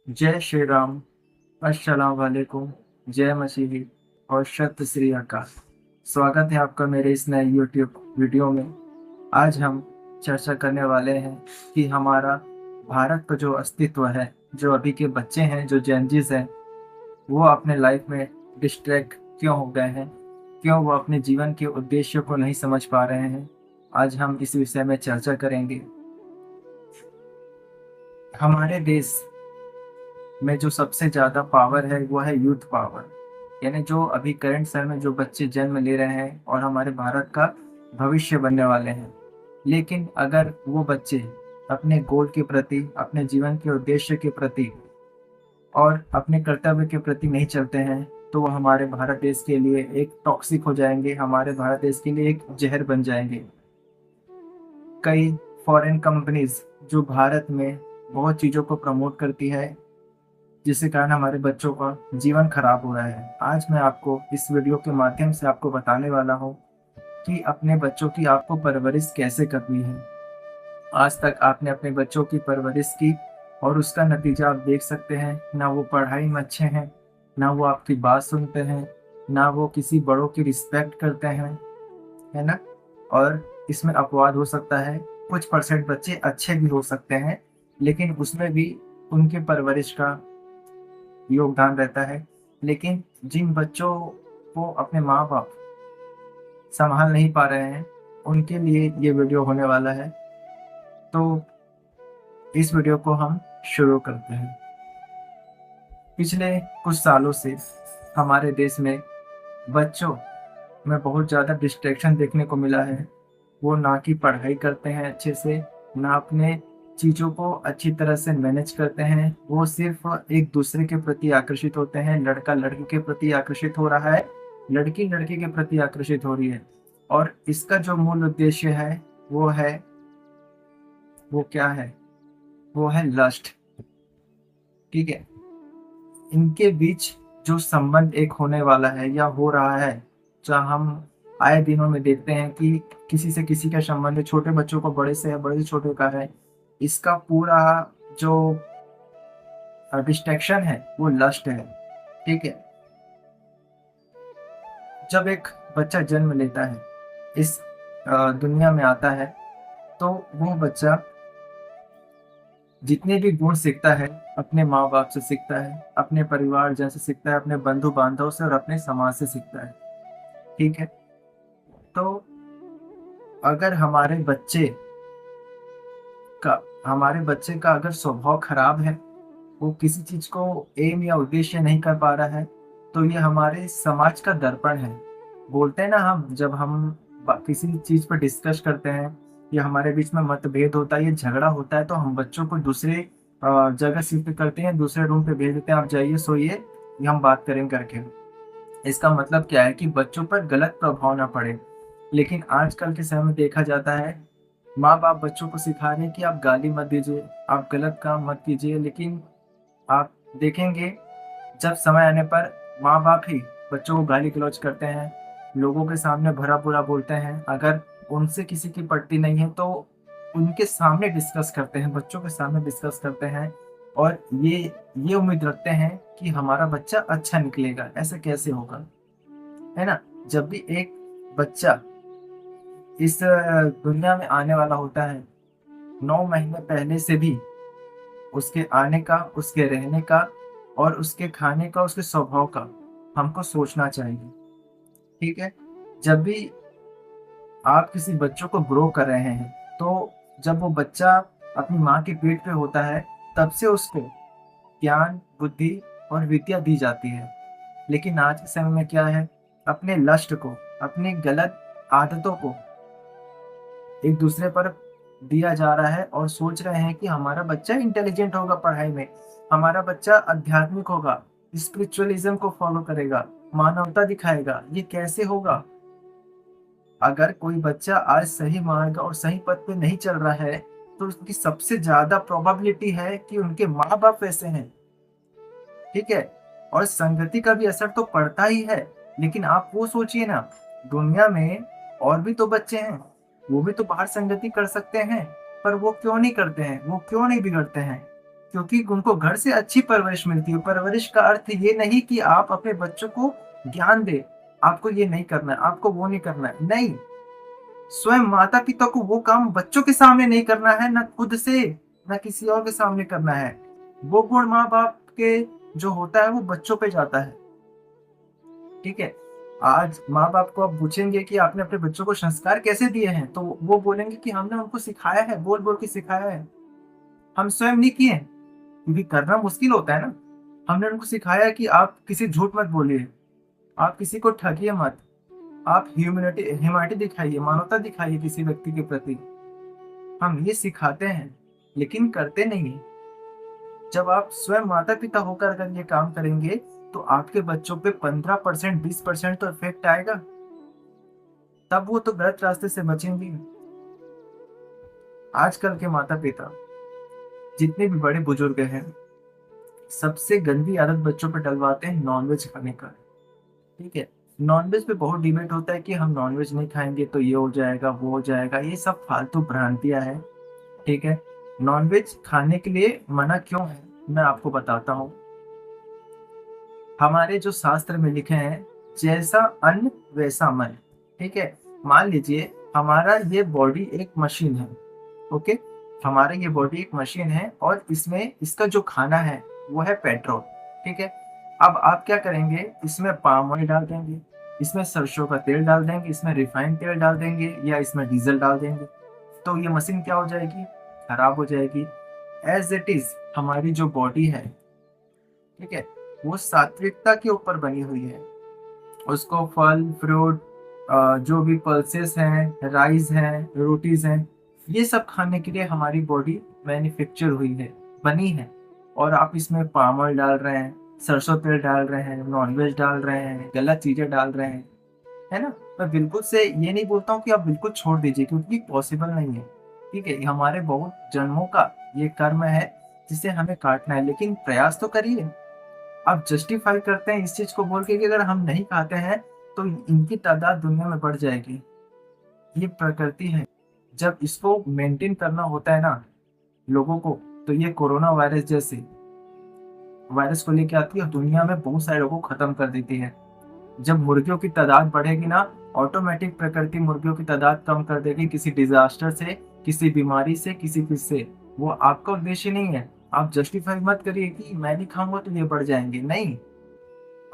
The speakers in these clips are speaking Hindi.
जय श्री राम। अस्सलाम वालेकुम। जय मसीही और सत श्री अकाल। स्वागत है आपका मेरे इस नए यूट्यूब वीडियो में। आज हम चर्चा करने वाले हैं कि हमारा भारत का जो अस्तित्व है, जो अभी के बच्चे हैं, जो जेनजीज हैं, वो अपने लाइफ में डिस्ट्रैक्ट क्यों हो गए हैं, क्यों वो अपने जीवन के उद्देश्य को नहीं समझ पा रहे हैं। आज हम इस विषय में चर्चा करेंगे। हमारे देश में जो सबसे ज्यादा पावर है वो है यूथ पावर, यानी जो अभी करंट समय में जो बच्चे जन्म ले रहे हैं और हमारे भारत का भविष्य बनने वाले हैं। लेकिन अगर वो बच्चे अपने गोल के प्रति, अपने जीवन के उद्देश्य के प्रति और अपने कर्तव्य के प्रति नहीं चलते हैं, तो वो हमारे भारत देश के लिए एक टॉक्सिक हो जाएंगे, हमारे भारत देश के लिए एक जहर बन जाएंगे। कई फॉरेन कंपनीज जो भारत में बहुत चीज़ों को प्रमोट करती है, जिसके कारण हमारे बच्चों का जीवन खराब हो रहा है। आज मैं आपको इस वीडियो के माध्यम से आपको बताने वाला हूँ कि अपने बच्चों की आपको परवरिश कैसे करनी है। आज तक आपने अपने बच्चों की परवरिश की और उसका नतीजा आप देख सकते हैं। ना वो पढ़ाई में अच्छे हैं, ना वो आपकी बात सुनते हैं, ना वो किसी बड़ों की रिस्पेक्ट करते हैं, है ना। और इसमें अपवाद हो सकता है, कुछ परसेंट बच्चे अच्छे भी हो सकते हैं, लेकिन उसमें भी उनके परवरिश का योगदान रहता है। लेकिन जिन बच्चों को अपने माँ बाप संभाल नहीं पा रहे हैं, उनके लिए ये वीडियो होने वाला है। तो इस वीडियो को हम शुरू करते हैं। पिछले कुछ सालों से हमारे देश में बच्चों में बहुत ज़्यादा डिस्ट्रैक्शन देखने को मिला है। वो ना कि पढ़ाई करते हैं अच्छे से, ना अपने चीज़ों को अच्छी तरह से मैनेज करते हैं। वो सिर्फ एक दूसरे के प्रति आकर्षित होते हैं। लड़का लड़की के प्रति आकर्षित हो रहा है, लड़की लड़के के प्रति आकर्षित हो रही है। और इसका जो मूल उद्देश्य है वो है, वो क्या है? वो है लस्ट। ठीक है। इनके बीच जो संबंध एक होने वाला है या हो रहा है, जहाँ हम आए दिनों में देखते हैं कि किसी से किसी का संबंध है, छोटे बच्चों को बड़े से है, बड़े से छोटे का है। इसका पूरा जो डिस्ट्रैक्शन है वो लस्ट है। ठीक है। जब एक बच्चा जन्म लेता है, इस दुनिया में आता है, तो वो बच्चा जितने भी गुण सीखता है अपने माँ बाप से सीखता है, अपने परिवार जन से सीखता है, अपने बंधु बांधव से और अपने समाज से सीखता है। ठीक है। तो अगर का हमारे बच्चे का अगर स्वभाव खराब है, वो किसी चीज को एम या उद्देश्य नहीं कर पा रहा है, तो ये हमारे समाज का दर्पण है। बोलते हैं ना, हम जब हम किसी चीज पर डिस्कस करते हैं या हमारे बीच में मतभेद होता है, ये झगड़ा होता है, तो हम बच्चों को दूसरे जगह शिफ्ट करते हैं, दूसरे रूम पे भेज देते हैं, आप जाइए सोइए, ये हम बात करें करके। इसका मतलब क्या है कि बच्चों पर गलत प्रभाव ना पड़े। लेकिन आजकल के समय में देखा जाता है, माँ बाप बच्चों को सिखा रहे हैं कि आप गाली मत दीजिए, आप गलत काम मत कीजिए। लेकिन आप देखेंगे, जब समय आने पर माँ बाप ही बच्चों को गाली गलौज करते हैं, लोगों के सामने भला बुरा बोलते हैं। अगर उनसे किसी की पड़ती नहीं है तो उनके सामने डिस्कस करते हैं, बच्चों के सामने डिस्कस करते हैं, और ये उम्मीद रखते हैं कि हमारा बच्चा अच्छा निकलेगा। ऐसा कैसे होगा, है ना। जब भी एक बच्चा इस दुनिया में आने वाला होता है, 9 महीने पहले से भी उसके आने का, उसके रहने का और उसके खाने का, उसके स्वभाव का हमको सोचना चाहिए। ठीक है। जब भी आप किसी बच्चों को ग्रो कर रहे हैं, तो जब वो बच्चा अपनी माँ के पेट पे होता है, तब से उसको ज्ञान, बुद्धि और विद्या दी जाती है। लेकिन आज के समय में क्या है, अपने लस्ट को, अपनी गलत आदतों को एक दूसरे पर दिया जा रहा है और सोच रहे हैं कि हमारा बच्चा इंटेलिजेंट होगा पढ़ाई में, हमारा बच्चा आध्यात्मिक होगा, स्पिरिचुअलिज्म को फॉलो करेगा, मानवता दिखाएगा। ये कैसे होगा? अगर कोई बच्चा आज सही मार्ग और सही पथ पे नहीं चल रहा है, तो उसकी सबसे ज्यादा प्रोबेबिलिटी है कि उनके माँ बाप वैसे हैं। ठीक है। और संगति का भी असर तो पड़ता ही है। लेकिन आप वो सोचिए ना, दुनिया में और भी तो बच्चे हैं, वो भी तो बाहर संगति कर सकते हैं, पर वो क्यों नहीं करते हैं, वो क्यों नहीं बिगड़ते हैं? क्योंकि उनको घर से अच्छी परवरिश मिलती है। परवरिश का अर्थ ये नहीं कि आप अपने बच्चों को ज्ञान दें, आपको ये नहीं करना है, आपको वो नहीं करना है, नहीं। स्वयं माता-पिता को वो काम बच्चों के सामने नहीं करना है, ना खुद से, ना किसी और के सामने करना है। वो गुण माँ-बाप के जो होता है वो बच्चों पे जाता है, ठीक है? आज माँ-बाप को आप पूछेंगे कि आपने अपने बच्चों को संस्कार कैसे दिए हैं? तो वो बोलेंगे कि हमने उनको सिखाया है, बोल-बोल के सिखाया है। हम स्वयं नहीं किए हैं, क्योंकि करना मुश्किल होता है ना। हमने उनको सिखाया है कि आप किसी झूठ मत बोलिए, आप किसी को ठगिए मत, आप ह्यूमैनिटी दिखाइए, मानवता दिखाइए किसी व्यक्ति के प्रति। हम ये सिखाते हैं, लेकिन करते नहीं हैं। जब आप स्वयं माता-पिता होकर अगर ये काम करेंगे, तो आपके बच्चों पे 15% 20% तो इफ़ेक्ट आएगा, तब वो तो गलत रास्ते से बचेंगे। आजकल के माता-पिता, जितने भी बड़े बुजुर्ग हैं, सबसे गंदी आदत बच्चों पे डलवाते हैं नॉन-वेज खाने का, ठीक है? नॉन-वेज पे बहुत डिबेट होता है कि हम नॉन-वेज नहीं खाएँगे तो ये हो जाएगा, वो हो जाएगा, ये सब फालतू भ्रांतियाँ हैं, ठीक है? नॉन-वेज खाने के लिए मना क्यों है, मैं आपको बताता हूँ। हमारे जो शास्त्र में लिखे हैं, जैसा अन्न वैसा मन, ठीक है? मान लीजिए हमारा ये बॉडी एक मशीन है, ओके? हमारा ये बॉडी एक मशीन है और इसमें इसका जो खाना है, वो है पेट्रोल, ठीक है? अब आप क्या करेंगे, इसमें पाम ऑयल डाल देंगे, इसमें सरसों का तेल डाल देंगे, इसमें रिफाइंड तेल डाल देंगे या इसमें डीज़ल डाल देंगे, तो ये मशीन क्या हो जाएगी? खराब हो जाएगी। ऐज़ इट इज़ हमारी जो बॉडी है, ठीक है? वो सात्विकता के ऊपर बनी हुई है। उसको फल, फ्रूट जो भी पल्सेस हैं, राइस हैं, रोटीज़ हैं, ये सब खाने के लिए हमारी बॉडी मैन्युफैक्चर हुई है, बनी है। और आप इसमें पाम ऑयल डाल रहे हैं, सरसों तेल डाल रहे हैं, नॉन-वेज डाल रहे हैं, गलत चीज़ें डाल रहे हैं, है ना? मैं बिल्कुल से ये नहीं बोलता हूँ कि आप बिल्कुल छोड़ दीजिए क्योंकि पॉसिबल नहीं है, ठीक है? ये हमारे बहुत जन्मों का ये कर्म है, जिसे हमें काटना है, लेकिन प्रयास तो करिए। आप जस्टिफाई करते हैं इस चीज़ को बोल के कि अगर हम नहीं खाते हैं, तो इनकी तादाद दुनिया में बढ़ जाएगी। ये प्रकृति है। जब इसको मेंटेन करना होता है ना लोगों को, तो ये कोरोना वायरस जैसे वायरस को लेके आती है और दुनिया में बहुत सारे लोगों को खत्म कर देती है। जब मुर्गियों की तादाद बढ़ेगी ना, ऑटोमेटिक प्रकृति मुर्गियों की तादाद कम कर देगी किसी डिज़ास्टर से, किसी बीमारी से, किसी चीज़ से। वो आपका उद्देश्य नहीं है। आप जस्टिफाई मत करिए कि मैं नहीं खाऊँगा तो ये बढ़ जाएँगे, नहीं।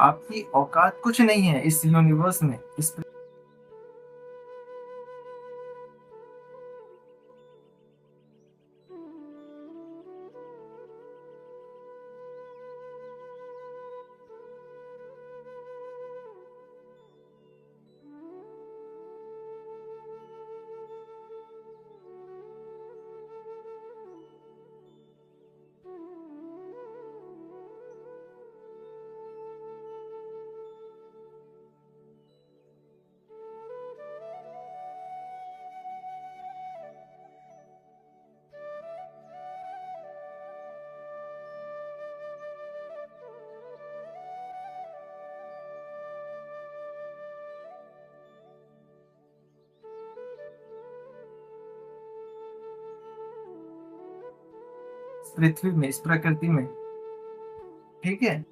आपकी औकात कुछ नहीं है इस यूनिवर्स में, इस पृथ्वी में, इस प्रकृति में, ठीक है?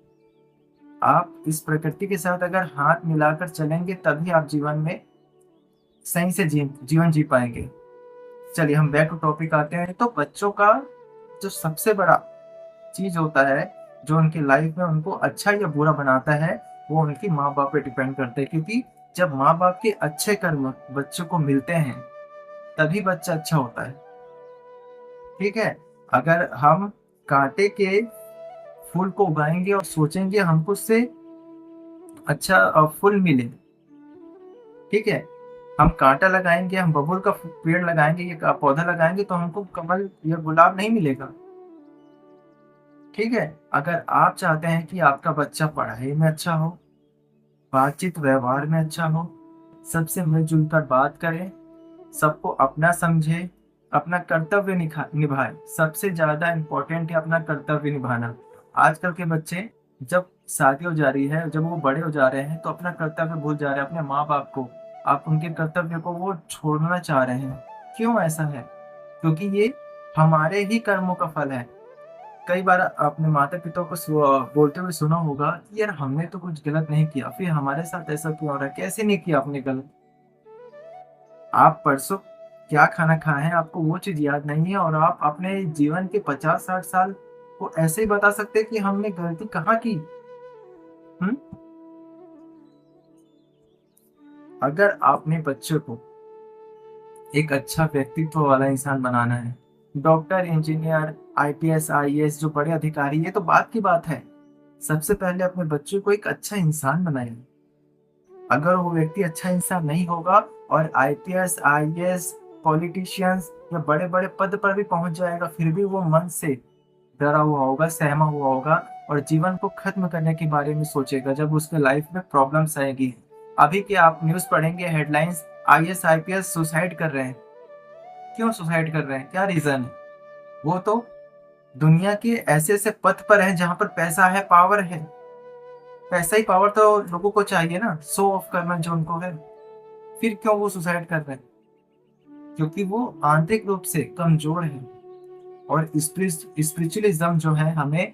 आप इस प्रकृति के साथ अगर हाथ मिलाकर चलेंगे तभी आप जीवन में सही से जीवन जी पाएँगे। चलिए हम बैक टू टॉपिक आते हैं, तो बच्चों का जो सबसे बड़ा चीज़ होता है, जो उनकी लाइफ में उनको अच्छा या बुरा बनाता है, वो उनकी माँ-बाप पे डिपेंड करता है क्योंकि जब माँ-बाप के अच्छे कर्म बच्चों को मिलते हैं, तभी बच्चा अच्छा होता है, ठीक है? अगर हम काँटे के फूल को उगाएँगे और सोचेंगे हमको उससे अच्छा फूल मिले, ठीक है? हम काँटा लगाएँगे, हम बबूल का पेड़ लगाएँगे या पौधा लगाएँगे तो हमको कमल या गुलाब नहीं मिलेगा, ठीक है? अगर आप चाहते हैं कि आपका बच्चा पढ़ाई में अच्छा हो, बातचीत व्यवहार में अच्छा हो, सबसे मिल-जुल कर बात करे, सबको अपना समझे, अपना कर्तव्य निभाए। सबसे ज़्यादा इम्पोर्टेंट है अपना कर्तव्य निभाना। आजकल के बच्चे जब शादी हो जा रही है, जब वो बड़े हो जा रहे हैं, तो अपना कर्तव्य भूल जा रहे हैं, अपने माँ-बाप को। आप उनके कर्तव्य को वो छोड़ना चाह रहे हैं। क्यों ऐसा है? क्योंकि ये हमारे ही कर्मों का फल है। कई बार अपने माता-पिता को बोलते हुए सुना होगा कि यार हमने तो कुछ गलत नहीं किया, फिर हमारे साथ ऐसा क्यों हो रहा है? कैसे नहीं किया आपने गलत? आप परसों क्या खाना खाए हैं, आपको वो चीज़ याद नहीं है और आप अपने जीवन के 50-60 साल को ऐसे ही बता सकते हैं कि हमने गलती कहाँ की? हुँ? अगर आपने बच्चे को एक अच्छा व्यक्तित्व वाला इंसान बनाना है, डॉक्टर, इंजीनियर, आईपीएस, आईएएस जो बड़े अधिकारी ये तो बात की बात है। सबसे पहले अपने बच्चे को एक अच्छा इंसान बनाइए। अगर वो व्यक्ति अच्छा इंसान नहीं होगा और आईपीएस, आईएएस, पॉलिटिशियंस या बड़े-बड़े पद पर भी पहुँच जाएगा, फिर भी वो मन से डरा हुआ होगा, सहमा हुआ होगा और जीवन को खत्म करने के बारे में सोचेगा जब उसके लाइफ में प्रॉब्लम्स आएगी। अभी के आप न्यूज़ पढ़ेंगे हेडलाइन्स आईएएस, आईपीएस सुसाइड कर रहे हैं। क्यों सुसाइड कर रहे हैं? क्या रीज़न है? वो तो दुनिया के ऐसे-ऐसे पद पर हैं जहाँ पर पैसा है, पावर है। पैसा ही पावर तो लोगों को चाहिए ना, शो ऑफ करना जो उनको है। फिर क्यों वो सुसाइड कर रहे हैं? क्योंकि वो आंतरिक रूप से कमज़ोर हैं और स्पिरिचुअलिज़्म जो है हमें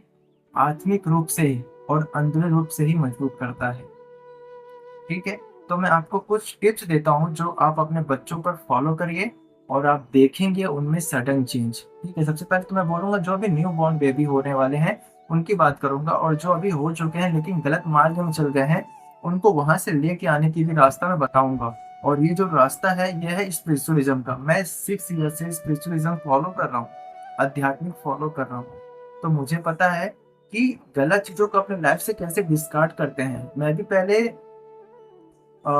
आत्मिक रूप से ही और अंदरूनी रूप से ही मजबूत करता है। ठीक है? तो मैं आपको कुछ टिप्स देता हूँ जो आप अपने बच्चों पर फॉलो करिए और आप देखेंगे उनमें सडन चेंज। ठीक है? सबसे पहले तो मैं बोलूँगा जो अभी न्यू बॉर्न बेबी होने वाले हैं, उनकी बात करूँगा और जो अभी हो चुके हैं लेकिन गलत मार्ग में चल गए हैं, उनको वहाँ से लेके आने की भी रास्ता मैं बताऊँगा। और ये जो रास्ता है, ये है स्पिरिचुअलिज़्म का। मैं 6 ईयर से स्पिरिचुअलिज़्म फॉलो कर रहा हूँ, आध्यात्मिक फॉलो कर रहा हूँ। तो मुझे पता है कि गलत चीज़ों को अपने लाइफ़ से कैसे डिस्कार्ड करते हैं। मैं भी पहले अ,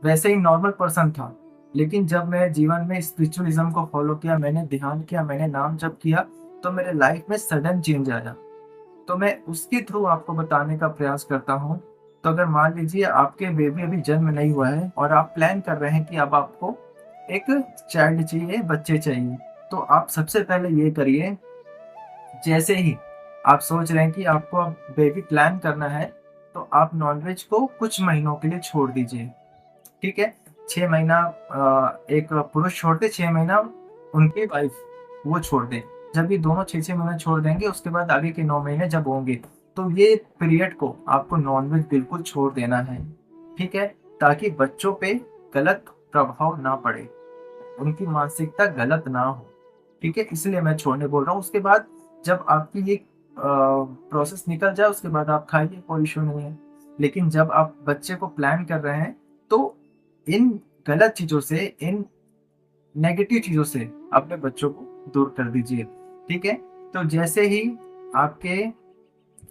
वैसे ही नॉर्मल पर्सन था। लेकिन जब मैं जीवन में स्पिरिचुअलिज़्म को फ़ॉलो किया, मैंने ध्यान किया, मैंने नाम जप किया, तो मेरे लाइफ़ में सडन चेंज आया। तो मैं उसके थ्रू आपको बताने का प्रयास करता हूँ। तो अगर मान लीजिए आपके बेबी अभी जन्म नहीं हुआ है और आप प्लान कर रहे हैं कि अब आपको एक चाइल्ड चाहिए, बच्चे चाहिए। तो आप सबसे पहले ये करिए, जैसे ही आप सोच रहे हैं कि आपको अब बेबी प्लान करना है, तो आप नॉन-वेज को कुछ महीनों के लिए छोड़ दीजिए। ठीक है? 6 महीना एक पुरुष छोड़ दे, 6 महीना उनकी वाइफ़ वो छोड़ दे। जब ये दोनों 6-6 महीने छोड़ देंगे, उसके बाद आगे के 9 महीने जब होंगे, तो ये पीरियड को आपको नॉन-वेज बिल्कुल छोड़ देना है। ठीक है? ताकि बच्चों पे गलत प्रभाव ना पड़े, उनकी मानसिकता गलत ना हो। ठीक है? इसलिए मैं छोड़ने बोल रहा हूँ। उसके बाद जब आपकी ये प्रोसेस निकल जाए, उसके बाद आप खाइए, कोई इश्यू नहीं है। लेकिन जब आप बच्चे को प्लान कर रहे हैं, तो इन गलत चीज़ों से, इन नेगेटिव चीज़ों से अपने बच्चों को दूर कर दीजिए, ठीक है? तो जैसे ही आपके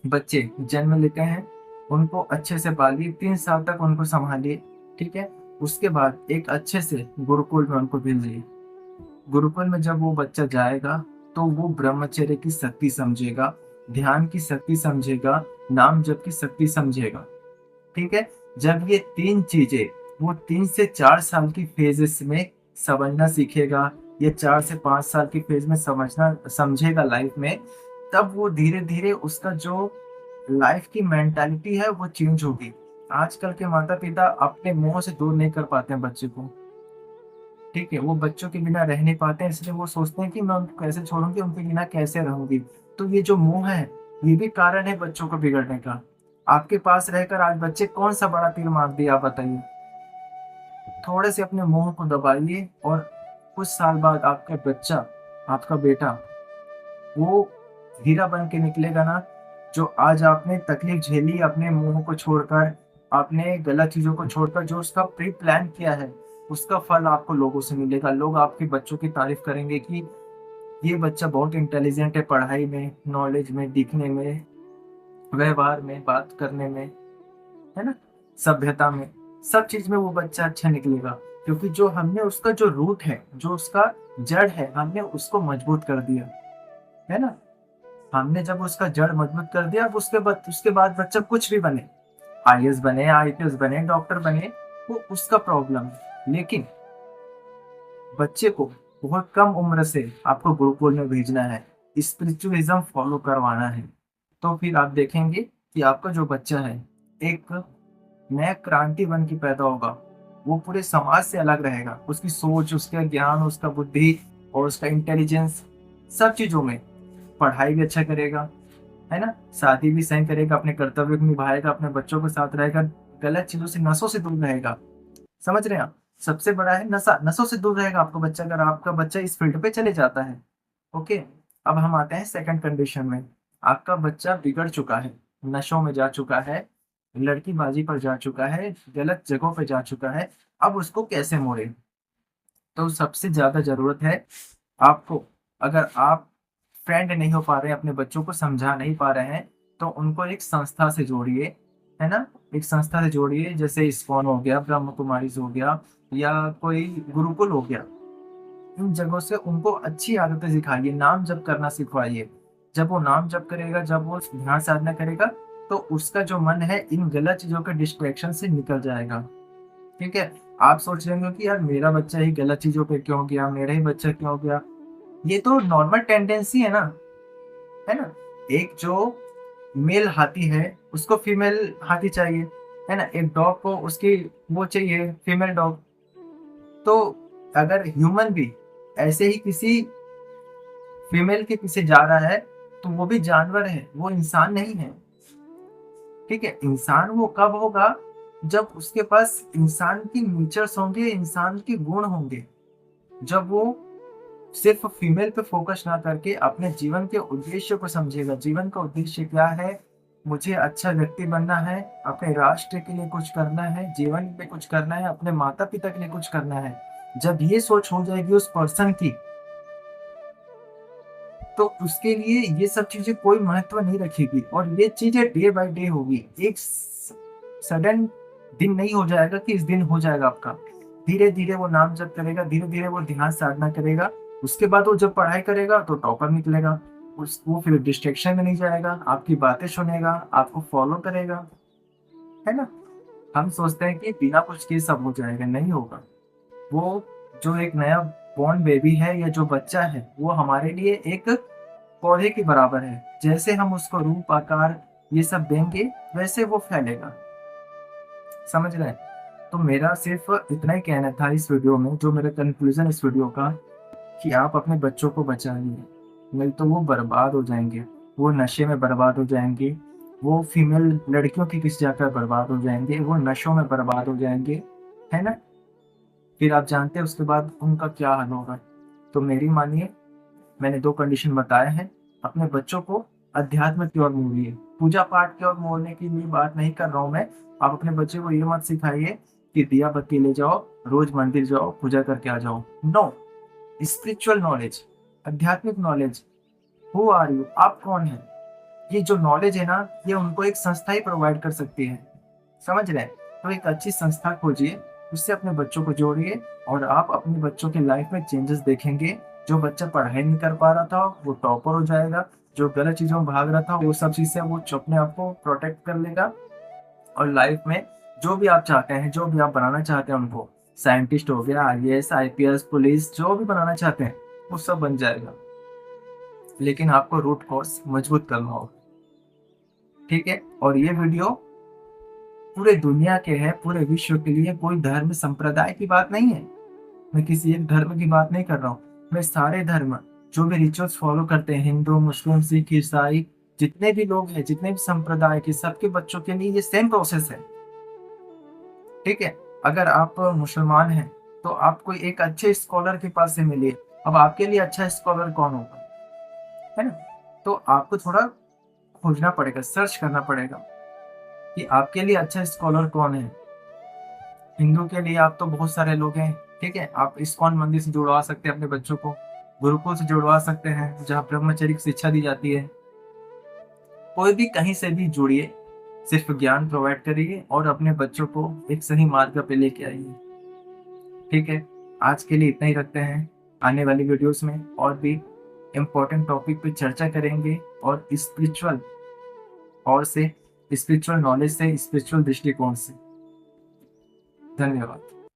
बच्चे जन्म लेते हैं, उनको अच्छे से पालिए, 3 साल तक उनको सँभालिए, ठीक है? उसके बाद एक अच्छे से गुरुकुल में उनको भेजिए। गुरुकुल में जब वो बच्चा जाएगा, तो वो ब्रह्मचर्य की शक्ति समझेगा, ध्यान की शक्ति समझेगा, नाम जप की शक्ति समझेगा। ठीक है? जब ये 3 चीज़ें वो 3 से 4 साल की फ़ेज़ेस में समझना सीखेगा, ये 4 से 5 साल की फ़ेज़ में समझना समझेगा लाइफ़ में, तब वो धीरे-धीरे उसका जो लाइफ़ की मेंटालिटी है वो चेंज होगी। आजकल के माता-पिता अपने मुँह से दूर नहीं कर पाते हैं बच्चे को, ठीक है? वो बच्चों के बिना रह नहीं पाते हैं इसलिए वो सोचते हैं कि मैं उनको कैसे छोड़ूँगी, उनके बिना कैसे रहूँगी? तो ये जो मोह है, ये भी कारण है बच्चों को बिगड़ने का। आपके पास रहकर आज बच्चे कौन-सा बड़ा तीर मार दिया आप बताइए? थोड़े से अपने मोह को दबाइए और कुछ साल बाद आपका बच्चा, आपका बेटा, वो हीरा बन के निकलेगा ना, जो आज आपने तकलीफ झेली अपने मोह को छोड़कर, आपने गलत चीज़ों को छोड़कर जो उसका प्री प्लान किया है, उसका फल आपको लोगों से मिलेगा। लोग आपके बच्चों की तारीफ़ करेंगे कि ये बच्चा बहुत इंटेलिजेंट है पढ़ाई में, नॉलेज में, दिखने में, व्यवहार में, बात करने में। है ना? सभ्यता में, सब चीज़ में वो बच्चा अच्छा निकलेगा क्योंकि जो हमने उसका जो रूट है, जो उसका जड़ है, हमने उसको मजबूत कर दिया, है ना? हमने जब उसका जड़ मजबूत कर दिया, अब उसके बाद बच्चा कुछ भी बने, आईएएस बने, आईपीएस बने, डॉक्टर बने, वो उसका प्रॉब्लम है। लेकिन बच्चे को बहुत कम उम्र से आपको गुरुकुल में भेजना है, स्पिरिचुअलिज़्म फॉलो करवाना है। तो फिर आप देखेंगे कि आपका जो बच्चा है, एक नया क्रांति बन के पैदा होगा। वो पूरे समाज से अलग रहेगा। उसकी सोच, उसका ज्ञान, उसका बुद्धि और उसका इंटेलिजेंस सब चीज़ों में पढ़ाई भी अच्छा करेगा, है ना, शादी भी सही करेगा, अपने कर्तव्य को निभाएगा, अपने बच्चों के साथ रहेगा, गलत चीजों से, नशों से दूर रहेगा। समझ रहे हैं आप? सबसे बड़ा है नशा, नशों से दूर रहेगा आपका बच्चा अगर आपका बच्चा इस फील्ड पे चले जाता है। ओके, अब हम आते हैं सेकंड कंडीशन में। आपका बच्चा बिगड़ चुका है, नशों में जा चुका है, लड़कीबाजी पर जा चुका है, गलत जगहों पे जा चुका है, अब उसको कैसे मोड़े? तो सबसे ज्यादा जरूरत है आपको, अगर आप फ्रेंड नहीं हो पा रहे हैं, अपने बच्चों को समझा नहीं पा रहे हैं, तो उनको एक संस्था से जोड़िए, है ना? एक संस्था से जोड़िए, जैसे इस्कॉन हो गया, ब्रह्म कुमारीज हो गया, या कोई गुरुकुल हो गया। इन जगहों से उनको अच्छी आदतें सिखाइए, नाम जप करना सिखवाइए। जब वो नाम जप करेगा, जब वो ध्यान साधना करेगा, तो उसका जो मन है इन गलत चीज़ों के डिस्ट्रैक्शन से निकल जाएगा। ठीक है? आप सोच रहे होंगे कि यार मेरा बच्चा ही गलत चीज़ों पे क्यों गया? मेरा ही बच्चा क्यों गया? ये तो नॉर्मल टेंडेंसी है ना, है ना? एक जो मेल हाथी है, उसको फीमेल हाथी चाहिए, है ना? एक डॉग को उसकी वो चाहिए, फीमेल डॉग। तो अगर ह्यूमन भी ऐसे ही किसी फीमेल के पीछे जा रहा है, तो वो भी जानवर है, वो इंसान नहीं है। ठीक है? इंसान वो कब होगा, जब उसके पास इंसान की नेचर्स होंगे, इंसान के गुण होंगे। जब वो सिर्फ फीमेल पे फोकस ना करके अपने जीवन के उद्देश्य को समझेगा। जीवन का उद्देश्य क्या है? मुझे अच्छा व्यक्ति बनना है, अपने राष्ट्र के लिए कुछ करना है, जीवन में कुछ करना है, अपने माता-पिता के लिए कुछ करना है। जब ये सोच हो जाएगी उस पर्सन की, तो उसके लिए ये सब चीज़ें कोई महत्व नहीं रखेगी, और ये चीज़ें डे बाय डे होगी। एक सडन दिन नहीं हो जाएगा कि इस दिन हो जाएगा आपका। धीरे-धीरे वो नाम जप करेगा, धीरे-धीरे वो ध्यान साधना करेगा, उसके बाद वो जब पढ़ाई करेगा तो टॉपर निकलेगा। वो फिर डिस्ट्रैक्शन में नहीं जाएगा, आपकी बातें सुनेगा, आपको फॉलो करेगा, है ना? हम सोचते हैं कि बिना कुछ किए सब हो जाएगा, नहीं होगा। वो जो एक नया बॉर्न बेबी है या जो बच्चा है, वो हमारे लिए एक पौधे के बराबर है। जैसे हम उसको रूप, आकार ये सब देंगे, वैसे वो फैलेगा। समझ रहे हैं? तो मेरा सिर्फ़ इतना ही कहना था इस वीडियो में, जो मेरा कंक्लूज़न इस वीडियो का, कि आप अपने बच्चों को बचाइए, नहीं तो वो बर्बाद हो जाएँगे। वो नशे में बर्बाद हो जाएँगे, वो फीमेल लड़कियों के पीछे जाकर बर्बाद हो जाएँगे, वो नशों में बर्बाद हो जाएँगे, है ना? फिर आप जानते हैं उसके बाद उनका क्या हाल होगा। तो मेरी मानिए, मैंने 2 कंडीशन बताए हैं। अपने बच्चों को अध्यात्म की ओर मोड़िए। पूजा-पाठ की ओर मोड़ने की भी बात नहीं कर रहा हूँ मैं। आप अपने बच्चे को ये मत सिखाइए कि दिया बत्ती ले जाओ, रोज़ मंदिर जाओ, पूजा करके आ जाओ। नो, स्पिरिचुअल नॉलेज, आध्यात्मिक नॉलेज। Who are you? आप कौन हैं? ये जो नॉलेज है ना, ये उनको एक संस्था ही प्रोवाइड कर सकती है। समझ रहे हैं? तो एक अच्छी संस्था खोजिए, उससे अपने बच्चों को जोड़िए, और आप अपने बच्चों की लाइफ में चेंजेस देखेंगे। जो बच्चा पढ़ाई नहीं कर पा रहा था, वो टॉपर हो जाएगा। जो गलत चीज़ों में भाग रहा था, वो सब चीज़ से वो अपने आप को प्रोटेक्ट कर लेगा, और लाइफ में जो भी आप चाहते हैं, जो भी आप बनाना चाहते हैं उनको, साइंटिस्ट हो गया, आईएएस, आईपीएस, पुलिस, जो भी बनाना चाहते हैं, वो सब बन जाएगा। लेकिन आपको रूट कॉज़ मजबूत करना होगा। ठीक है? और ये वीडियो पूरे दुनिया के है, पूरे विश्व के लिए, कोई धर्म संप्रदाय की बात नहीं है। मैं किसी एक धर्म की बात नहीं कर रहा हूँ। मैं सारे धर्म, जो भी रिचुअल्स फॉलो करते हैं, हिंदू, मुस्लिम, सिख, ईसाई, जितने भी लोग हैं, जितने भी संप्रदाय के, सबके बच्चों के लिए ये सेम प्रोसेस है। ठीक है? अगर आप मुसलमान हैं, तो आप कोई एक अच्छे स्कॉलर के पास से मिलिए। अब आपके लिए अच्छा स्कॉलर कौन होगा? है ना? तो आपको थोड़ा खोजना पड़ेगा, सर्च करना पड़ेगा कि आपके लिए अच्छा स्कॉलर कौन है। हिंदू के लिए आप तो बहुत सारे लोग हैं, ठीक है? आप इस्कॉन मंदिर से जुड़वा सकते हैं अपने बच्चों को, गुरुकुल से जुड़वा सकते हैं, जहाँ ब्रह्मचर्य की शिक्षा दी जाती है। कोई भी कहीं से भी जुड़िए, सिर्फ ज्ञान प्रोवाइड करिए और अपने बच्चों को एक सही मार्ग पे लेके आइए। ठीक है? आज के लिए इतना ही रखते हैं। आने वाली वीडियोस में और भी इम्पोर्टेंट टॉपिक पे चर्चा करेंगे, और स्पिरिचुअल नॉलेज से, स्पिरिचुअल दृष्टिकोण से। धन्यवाद।